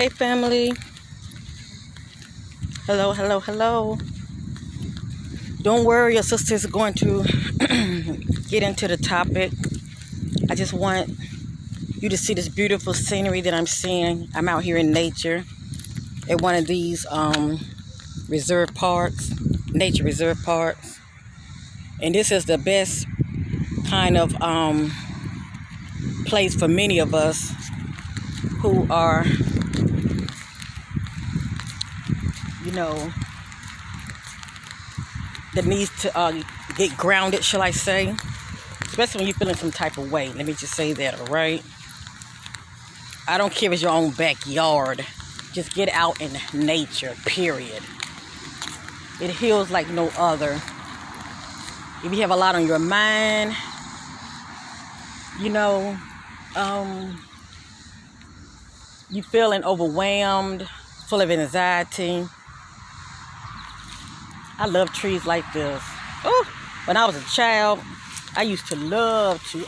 Hey family, hello, hello, hello. Don't worry, your sister's going to get into the topic. I just want you to see this beautiful scenery that I'm seeing. I'm out here in nature at one of these reserve parks, nature reserve parks. And this is the best kind of place for many of us who are, you know, that needs to get grounded, shall I say, especially when you're feeling some type of way. Let me just say that, all right? I don't care if it's your own backyard. Just get out in nature, period. It heals like no other. If you have a lot on your mind, you know, you feeling overwhelmed, full of anxiety. I love trees like this. Oh, when I was a child, I used to love to,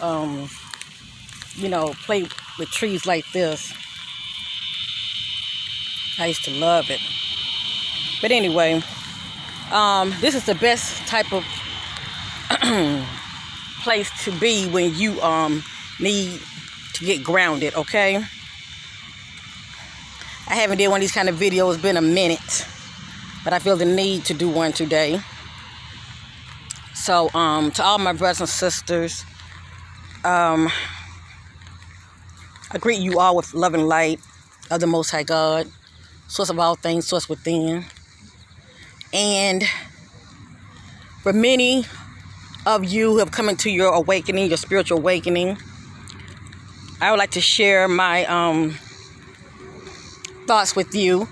play with trees like this. I used to love it. But anyway, this is the best type of place to be when you need to get grounded, okay? I haven't did one of these kind of videos, been a minute, but I feel the need to do one today. So to all my brothers and sisters, I greet you all with love and light of the Most High God, source of all things, source within. And for many of you who have come into your awakening, your spiritual awakening, I would like to share my thoughts with you,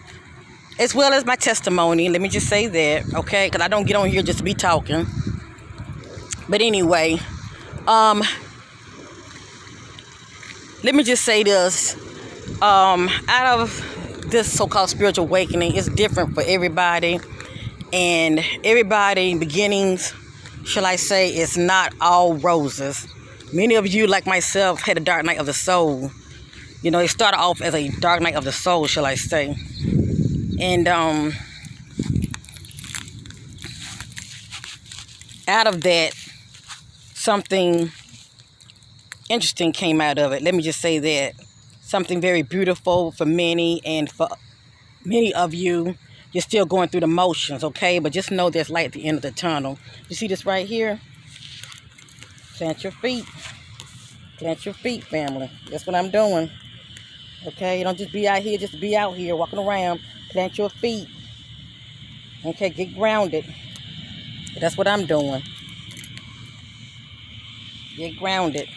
as well as my testimony. Let me just say that, okay? Because I don't get on here just to be talking. But anyway, let me just say this. Out of this so-called spiritual awakening, it's different for everybody. And everybody, beginnings, shall I say, it's not all roses. Many of you, like myself, had a dark night of the soul. You know, it started off as a dark night of the soul, shall I say. And out of that, something interesting came out of it. Let me just say that. Something very beautiful for many, and for many of you, you're still going through the motions, okay? But just know there's light at the end of the tunnel. You see this right here? Plant your feet. Plant your feet, family. That's what I'm doing. Okay? Don't just be out here, just be out here walking around. Plant your feet. Okay? Get grounded. That's what I'm doing. Get grounded.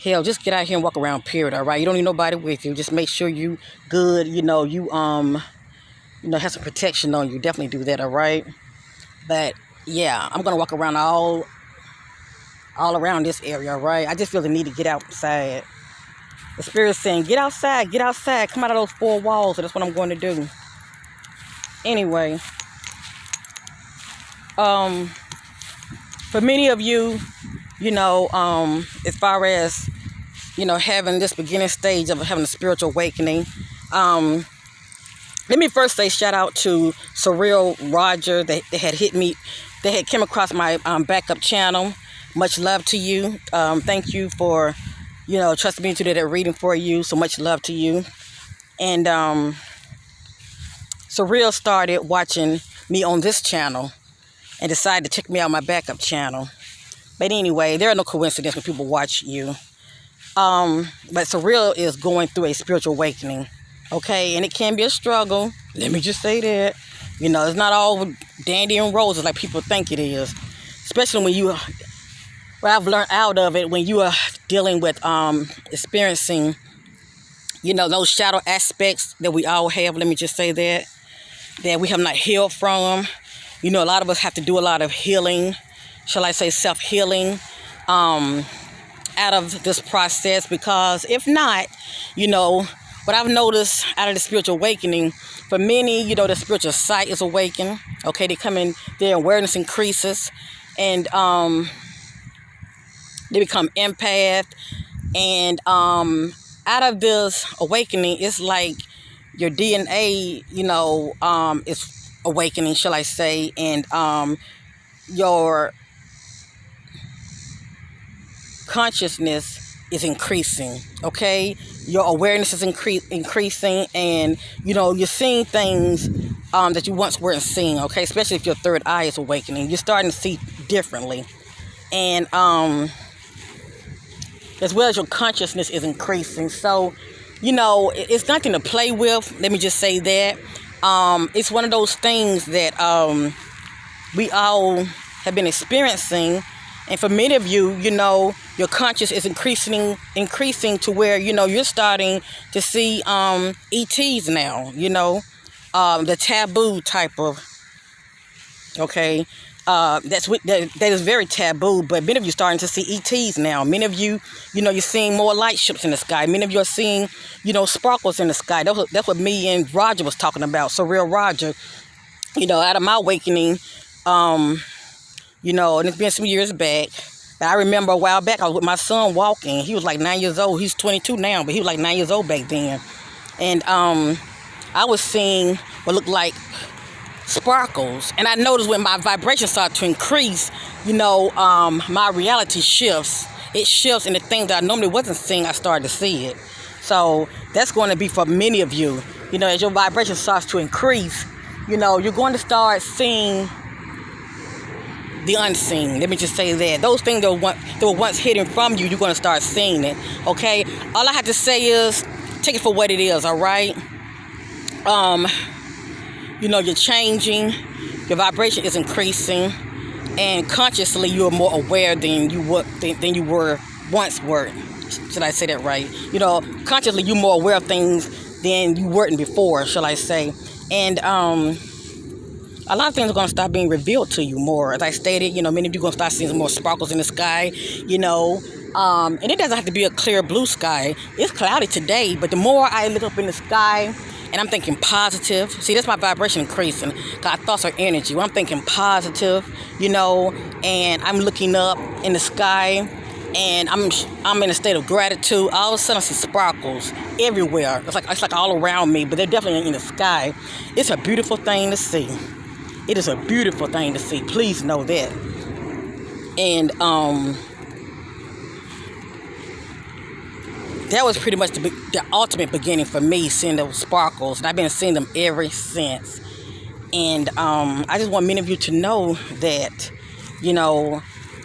Hell, just get out here and walk around, period, all right? You don't need nobody with you. Just make sure you good, you have some protection on you. Definitely do that, all right? But, yeah, I'm going to walk around all around this area, all right? I just feel the need to get outside. The Spirit's saying, get outside, come out of those four walls. So that's what I'm going to do. Anyway, for many of you, as far as, having this beginning stage of having a spiritual awakening, let me first say shout out to Surreal Roger that had hit me, that had came across my backup channel. Much love to you. Thank you for, trusting me to do that reading for you. So much love to you. And Surreal started watching me on this channel and decided to check me out on my backup channel. But anyway, there are no coincidences when people watch you. But Surreal is going through a spiritual awakening, okay? And it can be a struggle. Let me just say that. It's not all dandy and roses like people think it is. Especially when what I've learned out of it, when you are dealing with experiencing, those shadow aspects that we all have. Let me just say that we have not healed from. A lot of us have to do a lot of healing, shall I say self-healing, out of this process, because if not, what I've noticed out of the spiritual awakening, for many, the spiritual sight is awakened. Okay, they come in, their awareness increases, and they become empath. And out of this awakening, it's like your DNA, is awakening, shall I say, and your consciousness is increasing. Okay, your awareness is increasing, and you're seeing things that you once weren't seeing. Okay, especially if your third eye is awakening, you're starting to see differently, and as well as your consciousness is increasing. So, it's nothing to play with. Let me just say that. It's one of those things that we all have been experiencing. And for many of you, your conscious is increasing to where, you're starting to see ETs now, the taboo type of, okay? That is very taboo, but many of you are starting to see ETs now. Many of you, you're seeing more light ships in the sky. Many of you are seeing, sparkles in the sky. That's what me and Roger was talking about, Surreal Roger. Out of my awakening, and it's been some years back. I remember a while back, I was with my son walking. He was like 9 years old. He's 22 now, but he was like 9 years old back then. And I was seeing what looked like sparkles. And I noticed when my vibration started to increase, my reality shifts. It shifts, and the things that I normally wasn't seeing, I started to see it. So that's going to be for many of you. As your vibration starts to increase, you're going to start seeing the unseen. Let me just say that. Those things that were once hidden from you, you're going to start seeing it. Okay? All I have to say is, take it for what it is, all right? You're changing. Your vibration is increasing. And consciously, you're more aware than you were once were. Should I say that right? Consciously, you're more aware of things than you weren't before, shall I say. And a lot of things are going to start being revealed to you more. As I stated, many of you are going to start seeing some more sparkles in the sky, and it doesn't have to be a clear blue sky. It's cloudy today, but the more I look up in the sky, and I'm thinking positive. See, that's my vibration increasing. Because thoughts are energy. When I'm thinking positive, and I'm looking up in the sky, and I'm in a state of gratitude, all of a sudden I see sparkles everywhere. It's like all around me, but they're definitely in the sky. It's a beautiful thing to see. It is a beautiful thing to see. Please know that. And that was pretty much the ultimate beginning for me, seeing those sparkles. And I've been seeing them ever since. And I just want many of you to know that,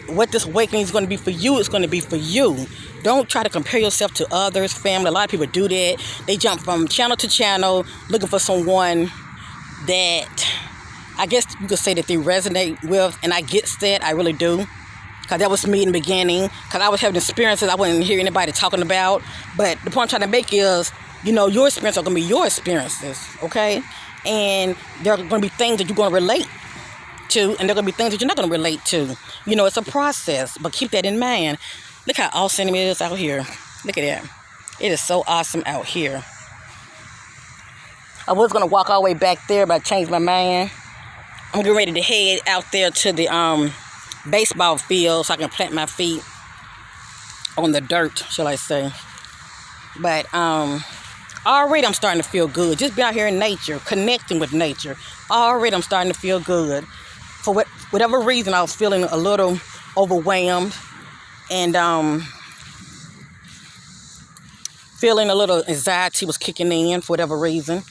what this awakening is going to be for you is going to be for you. Don't try to compare yourself to others, family. A lot of people do that. They jump from channel to channel looking for someone that I guess you could say that they resonate with, and I get that, I really do, because that was me in the beginning, because I was having experiences I wouldn't hear anybody talking about, but the point I'm trying to make is, your experiences are going to be your experiences, okay, and there are going to be things that you're going to relate to, and there are going to be things that you're not going to relate to. It's a process, but keep that in mind. Look how awesome it is out here. Look at that. It is so awesome out here. I was going to walk all the way back there, but I changed my mind. I'm getting ready to head out there to the baseball field so I can plant my feet on the dirt, shall I say. But already I'm starting to feel good. Just be out here in nature, connecting with nature. Already I'm starting to feel good. For whatever reason, I was feeling a little overwhelmed and feeling a little anxiety was kicking in for whatever reason.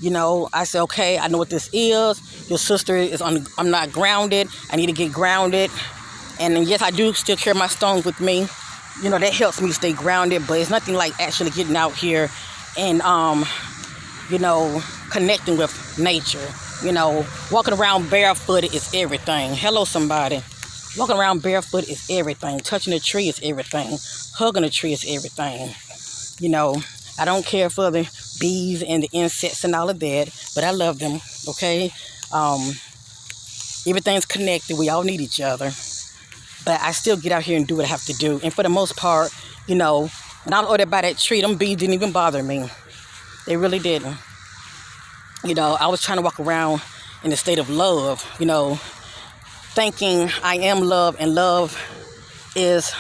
I said, okay, I know what this is. Your sister is I'm not grounded. I need to get grounded. And then, yes, I do still carry my stones with me. That helps me stay grounded, but it's nothing like actually getting out here and, connecting with nature. Walking around barefoot is everything. Hello, somebody. Walking around barefoot is everything. Touching a tree is everything. Hugging a tree is everything. I don't care for the bees and the insects and all of that, but I love them, okay? Everything's connected. We all need each other. But I still get out here and do what I have to do. And for the most part, when I was over there by that tree, them bees didn't even bother me. They really didn't. I was trying to walk around in a state of love, thinking I am love, and love is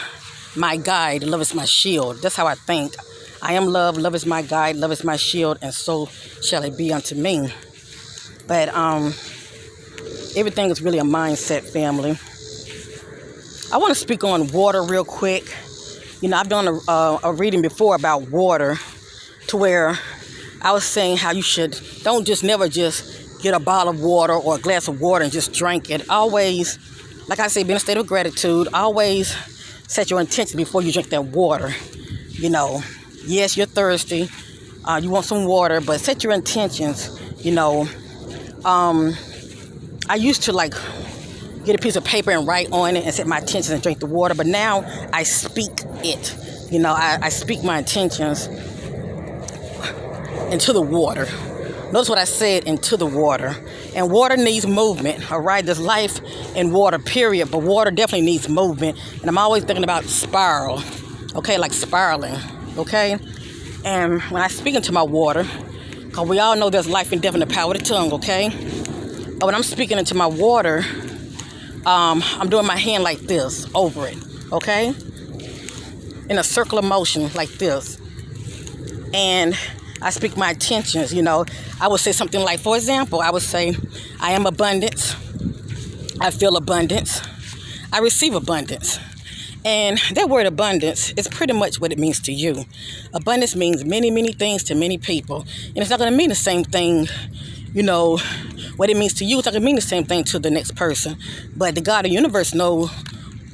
my guide, love is my shield. That's how I think. I am love, love is my guide, love is my shield, and so shall it be unto me. But everything is really a mindset, family. I want to speak on water real quick. I've done a reading before about water, to where I was saying how you don't never just get a bottle of water or a glass of water and just drink it. Always, like I say, be in a state of gratitude. Always set your intention before you drink that water. Yes, you're thirsty. You want some water, but set your intentions. I used to get a piece of paper and write on it and set my intentions and drink the water, but now I speak it. I speak my intentions into the water. Notice what I said, into the water. And water needs movement, all right? There's life in water, period, but water definitely needs movement. And I'm always thinking about spiral, okay, like spiraling, okay? And when I speak into my water, because we all know there's life and death in the power of the tongue, okay? But when I'm speaking into my water, I'm doing my hand like this over it, okay? In a circle of motion like this. And I speak my intentions, I would say something like, for example, I would say, I am abundance. I feel abundance. I receive abundance. And that word abundance is pretty much what it means to you. Abundance means many, many things to many people. And it's not going to mean the same thing, what it means to you. It's not going to mean the same thing to the next person. But the God of the universe knows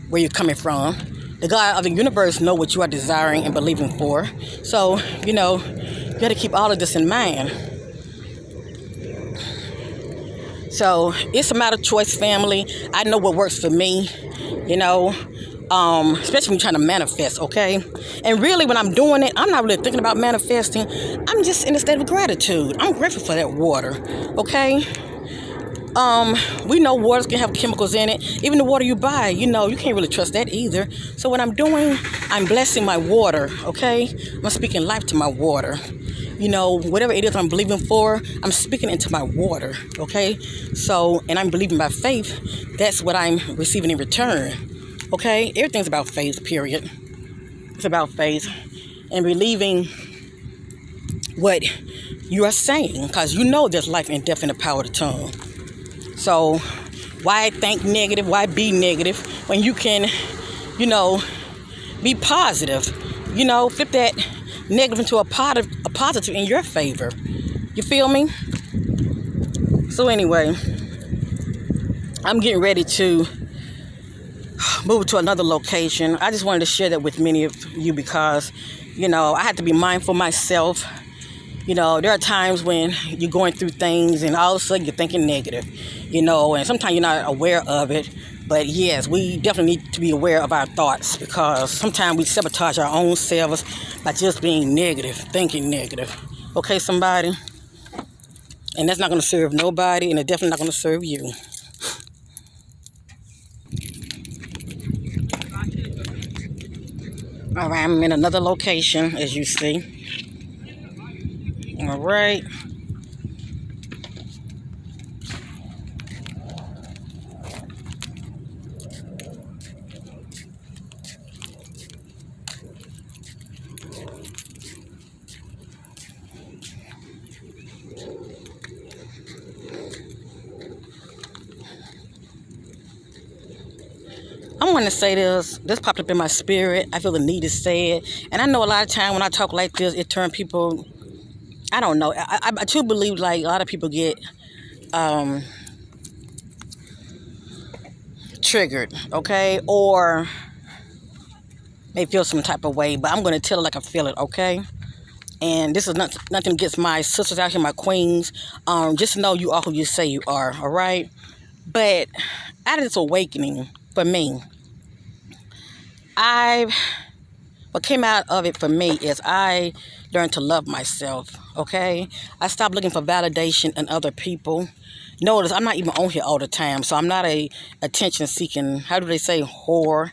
where you're coming from. The God of the universe knows what you are desiring and believing for. So, you got to keep all of this in mind. So it's a matter of choice, family. I know what works for me, especially when you're trying to manifest, okay? And really, when I'm doing it, I'm not really thinking about manifesting. I'm just in a state of gratitude. I'm grateful for that water, okay? We know waters can have chemicals in it. Even the water you buy, you can't really trust that either. So what I'm doing, I'm blessing my water, okay? I'm speaking life to my water. Whatever it is I'm believing for, I'm speaking into my water, okay? So, and I'm believing by faith, that's what I'm receiving in return, okay? Everything's about faith, period. It's about faith and believing what you are saying, because there's life and death in the power of the tongue. So why think negative? Why be negative when you can, be positive? Flip that negative into a positive in your favor. You feel me? So anyway, I'm getting ready to move to another location. I just wanted to share that with many of you because, I had to be mindful myself. There are times when you're going through things and all of a sudden you're thinking negative, and sometimes you're not aware of it. But yes, we definitely need to be aware of our thoughts, because sometimes we sabotage our own selves by just being negative, thinking negative. Okay, somebody? And that's not going to serve nobody, and it's definitely not going to serve you. All right, I'm in another location, as you see. All right. I want to say this popped up in my spirit. I feel the need to say it. And I know a lot of time when I talk like this, it turns people, I don't know. I too believe a lot of people get triggered, okay? Or they feel some type of way. But I'm going to tell it like I feel it, okay? And this is nothing against my sisters out here, my queens. Just know you are who you say you are, all right? But out of this awakening, for me, what came out of it for me is I learned to love myself, okay? I stopped looking for validation in other people. Notice I'm not even on here all the time, so I'm not a attention-seeking, how do they say, whore?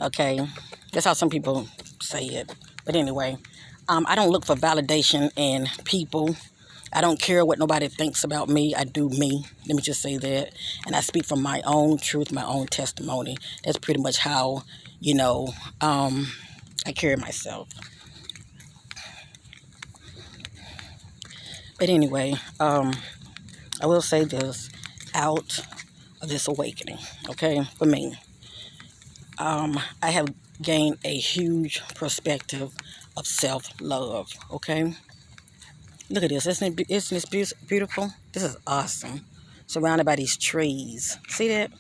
Okay, that's how some people say it. But anyway, I don't look for validation in people. I don't care what nobody thinks about me. I do me. Let me just say that. And I speak from my own truth, my own testimony. That's pretty much how, You know, I carry myself. But anyway, I will say this, out of this awakening, okay, for me, I have gained a huge perspective of self-love, okay? Look at this. Isn't this beautiful? This is awesome. Surrounded by these trees. See that?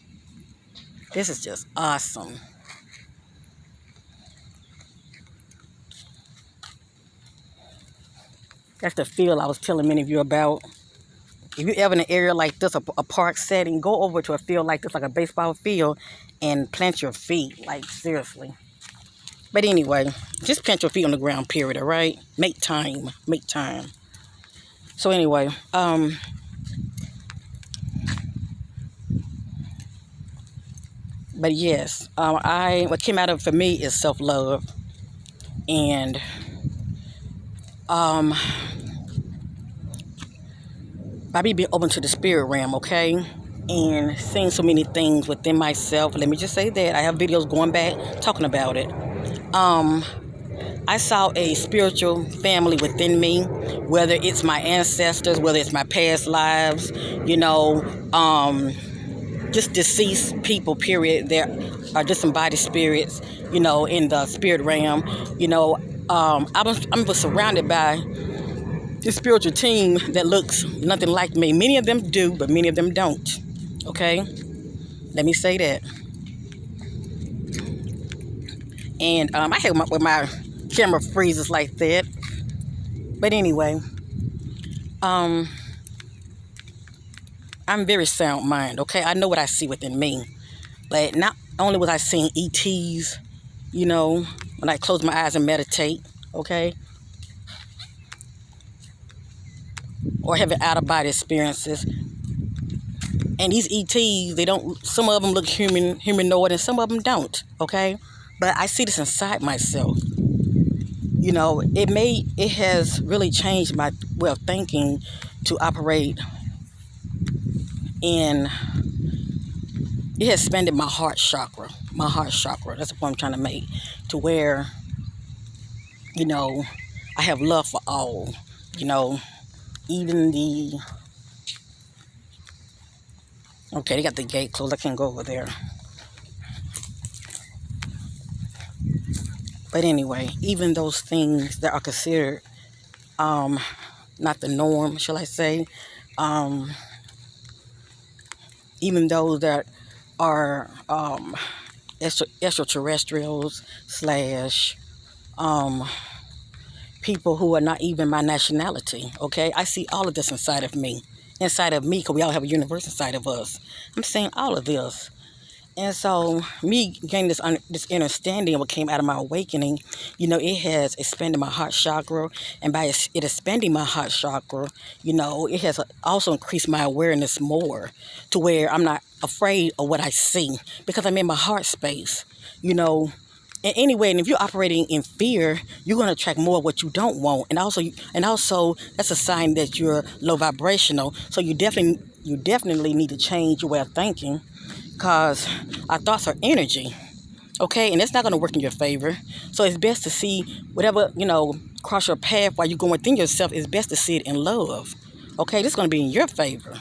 This is just awesome. That's the feel I was telling many of you about. If you're ever in an area like this, a park setting, go over to a field like this, like a baseball field, and plant your feet. Like, seriously. But anyway, just plant your feet on the ground, period, all right? Make time. Make time. So anyway, but yes, what came out of it for me is self-love. And by me being open to the spirit realm, okay, and seeing so many things within myself. Let me just say that I have videos going back talking about it. I saw a spiritual family within me, whether it's my ancestors, whether it's my past lives, you know, just deceased people, period. There are disembodied spirits, you know, in the spirit realm. You know, I'm surrounded by this spiritual team that looks nothing like me. Many of them do, but many of them don't. Okay? Let me say that. And I hate when my camera freezes like that. But anyway, I'm very sound mind, okay? I know what I see within me. But not only was I seeing ETs, you know, when I close my eyes and meditate, okay? Or having out-of-body experiences. And these ETs, some of them look humanoid, and some of them don't, okay? But I see this inside myself. You know, it has really changed my way of thinking to operate in, it has expanded my heart chakra. My heart chakra, that's the point I'm trying to make. To where, you know, I have love for all, you know, even okay, they got the gate closed. I can't go over there. But anyway, even those things that are considered not the norm, shall I say, even those that are extraterrestrials slash people who are not even my nationality, okay? I see all of this inside of me, because we all have a universe inside of us. I'm saying all of this. And so me gaining this understanding of what came out of my awakening, you know, it has expanded my heart chakra. And by it expanding my heart chakra, you know, it has also increased my awareness more to where I'm not afraid of what I see because I'm in my heart space, you know. And anyway, and if you're operating in fear, you're going to attract more of what you don't want. And also that's a sign that you're low vibrational. So you definitely need to change your way of thinking. Because our thoughts are energy, okay? And it's not going to work in your favor. So it's best to see whatever, you know, cross your path while you're going within yourself. It's best to see it in love, okay? This is going to be in your favor.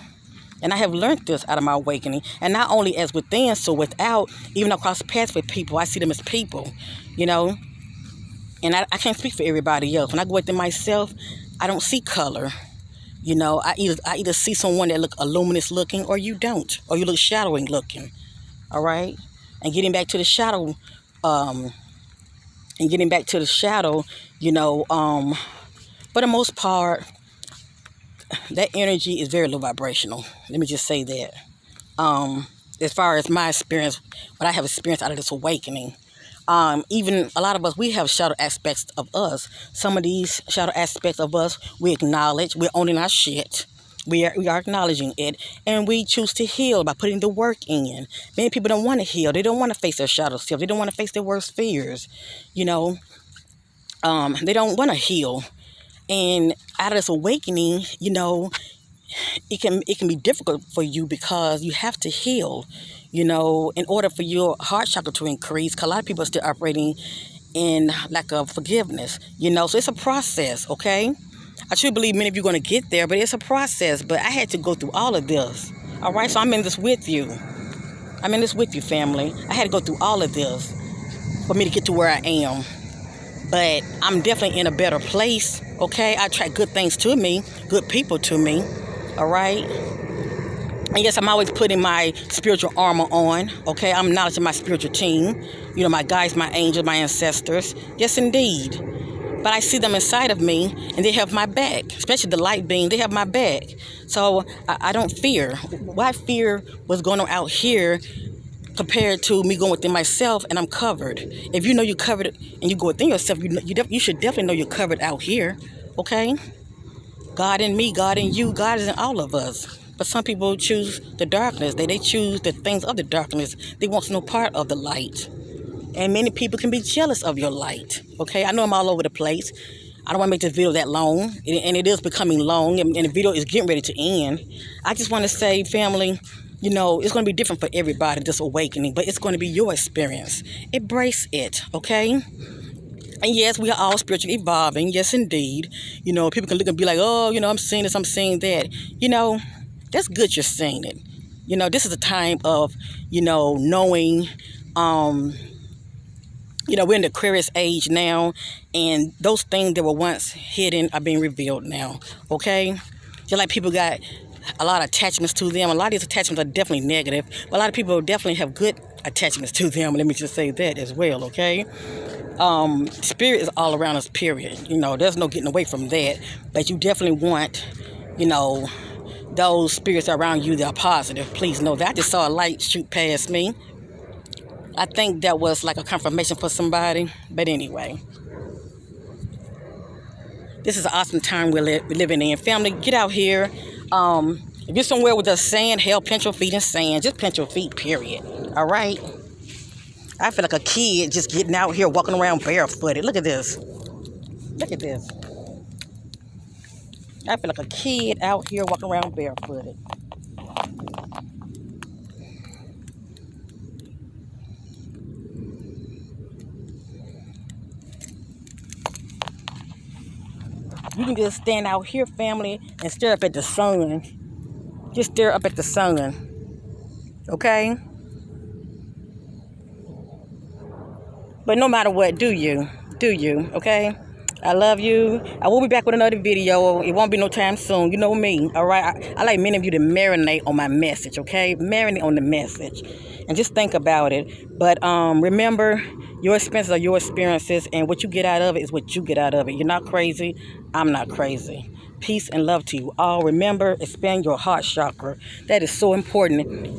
And I have learned this out of my awakening. And not only as within, so without, even across paths with people, I see them as people, you know? And I can't speak for everybody else. When I go within myself, I don't see color. You know, I either see someone that look luminous looking, or you don't, or you look shadowing looking. All right, and getting back to the shadow, you know, for the most part, that energy is very low vibrational. Let me just say that. As far as my experience, what I have experienced out of this awakening. Even a lot of us, we have shadow aspects of us. Some of these shadow aspects of us, we acknowledge. We're owning our shit. We are acknowledging it. And we choose to heal by putting the work in. Many people don't want to heal. They don't want to face their shadow self. They don't want to face their worst fears. You know, they don't want to heal. And out of this awakening, you know, it can be difficult for you because you have to heal. You know, in order for your heart chakra to increase, 'cause a lot of people are still operating in lack of forgiveness, you know, so it's a process, okay? I truly believe many of you are going to get there, but it's a process. But I had to go through all of this, all right? So I'm in this with you. I'm in this with you, family. I had to go through all of this for me to get to where I am. But I'm definitely in a better place, okay? I attract good things to me, good people to me, all right? And yes, I'm always putting my spiritual armor on, okay? I'm acknowledging my spiritual team, you know, my guides, my angels, my ancestors. Yes, indeed. But I see them inside of me, and they have my back, especially the light being, they have my back. So I don't fear. Why fear what's going on out here compared to me going within myself, and I'm covered? If you know you're covered and you go within yourself, you should definitely know you're covered out here, okay? God in me, God in you, God is in all of us. But some people choose the darkness. They choose the things of the darkness. They want no part of the light. And many people can be jealous of your light, okay? I know I'm all over the place. I don't want to make this video that long, and it is becoming long, and the video is getting ready to end. I just want to say, family, you know, it's going to be different for everybody, this awakening, but it's going to be your experience. Embrace it, okay? And yes, we are all spiritually evolving. Yes, indeed. You know, people can look and be like, oh, you know, I'm seeing this, I'm seeing that. You know, that's good you're seeing it. You know, this is a time of, you know, knowing, you know, we're in the Aquarius age now, and those things that were once hidden are being revealed now, okay? Just like people got a lot of attachments to them. A lot of these attachments are definitely negative, but a lot of people definitely have good attachments to them. Let me just say that as well, okay? Spirit is all around us, period. You know, there's no getting away from that, but you definitely want, you know, those spirits around you that are positive. Please know that. I just saw a light shoot past me. I think that was like a confirmation for somebody. But anyway, this is an awesome time we're living in. Family, get out here. If you're somewhere with the sand, hell, plant your feet in sand. Just plant your feet, period. All right? I feel like a kid just getting out here, walking around barefooted. Look at this. Look at this. I feel like a kid out here walking around barefooted. You can just stand out here, family, and stare up at the sun. Just stare up at the sun. Okay? But no matter what, do you, okay? I love you. I will be back with another video. It won't be no time soon. You know me, all right? I like many of you to marinate on my message, okay? Marinate on the message. And just think about it. But remember, your experiences are your experiences, and what you get out of it is what you get out of it. You're not crazy. I'm not crazy. Peace and love to you all. Remember, expand your heart chakra. That is so important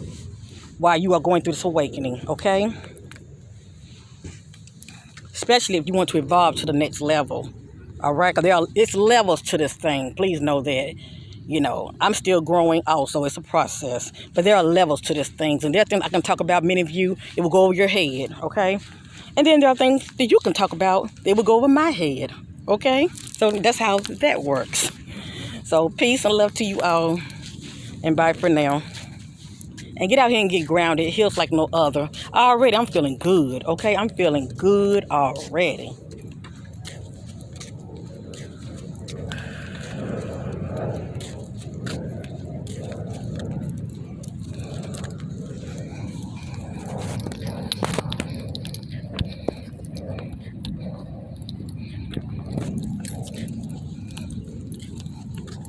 while you are going through this awakening, okay? Especially if you want to evolve to the next level, all right? Because it's levels to this thing. Please know that. You know, I'm still growing also. It's a process. But there are levels to this thing. And there are things I can talk about. Many of you, it will go over your head, okay? And then there are things that you can talk about. They will go over my head, okay? So that's how that works. So peace and love to you all. And bye for now. And get out here and get grounded. It heals like no other. Already, I'm feeling good, okay? I'm feeling good already.